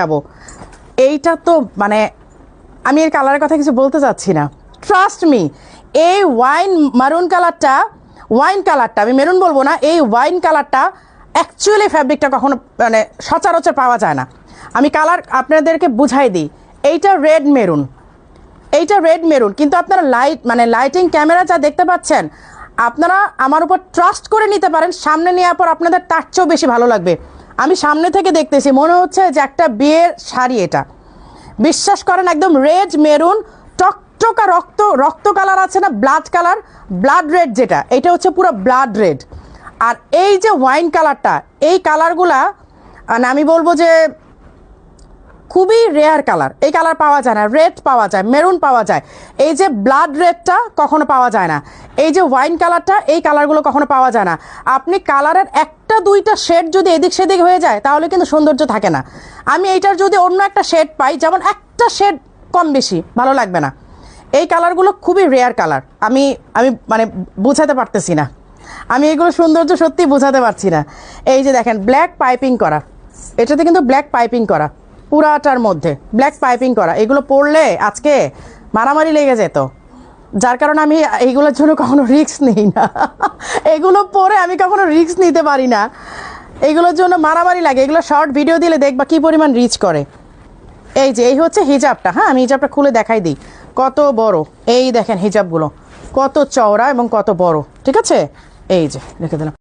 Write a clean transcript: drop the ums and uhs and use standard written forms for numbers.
যাবো। এইটা তো মানে আমি এর কালারের কথা কিছু বলতে চাচ্ছি না, ট্রাস্ট মি। এই ওয়াইন কালারটা আমি মেরুন বলবো না, এই ওয়াইন কালারটা অ্যাকচুয়ালি ফ্যাব্রিকটা কখনো মানে সচরাচর পাওয়া যায় না। আমি কালার আপনাদেরকে বুঝাই দিই। এইটা রেড মেরুন, কিন্তু আপনারা লাইটিং ক্যামেরা যা দেখতে পাচ্ছেন, আপনারা আমার উপর ট্রাস্ট করে নিতে পারেন। সামনে নেওয়ার পর আপনাদের তার চেয়েও বেশি ভালো লাগবে। আমি সামনে থেকে দেখতেছি, মনে হচ্ছে যে একটা বিয়ের শাড়ি। এটা বিশ্বাস করেন, একদম রেড মেরুন, টকটকা রক্ত কালার আছে না, ব্লাড রেড, যেটা এটা হচ্ছে পুরো ব্লাড রেড। আর এই যে ওয়াইন কালারটা, এই কালারগুলা মানে আমি বলবো যে খুবই রেয়ার কালার। এই কালার পাওয়া যায় না। রেড পাওয়া যায়, মেরুন পাওয়া যায়, এই যে ব্লাড রেডটা কখনো পাওয়া যায় না। এই যে ওয়াইন কালারটা, এই কালারগুলো কখনো পাওয়া যায় না। আপনি কালারের একটা দুইটা শেড যদি এদিক সেদিক হয়ে যায় তাহলে কিন্তু সৌন্দর্য থাকে না। আমি এইটার যদি অন্য একটা শেড পাই, যেমন একটা শেড কম বেশি, ভালো লাগবে না। এই কালারগুলো খুবই রেয়ার কালার। আমি মানে বোঝাতে পারতেছি না, আমি এগুলো সৌন্দর্য সত্যি বোঝাতে পারছি না। এই যে দেখেন ব্ল্যাক পাইপিং করা, এটাতে কিন্তু ব্ল্যাক পাইপিং করা, পুরাটার মধ্যে ব্ল্যাক পাইপিং করা। এগুলো পরলে আজকে মারামারি লেগে যেত, যার কারণে আমি এইগুলোর জন্য কখনো রিস্ক নিই না। এগুলো পরে আমি কখনো রিস্ক নিতে পারি না, এগুলোর জন্য মারামারি লাগে। এগুলো শর্ট ভিডিও দিলে দেখবা কি পরিমাণ রিচ করে। এই হচ্ছে হিজাবটা। হ্যাঁ, আমি হিজাবটা খুলে দেখাই দিই কত বড়। এই দেখেন হিজাবগুলো কত চওড়া এবং কত বড়। ঠিক আছে, এই যে রেখে দিলাম।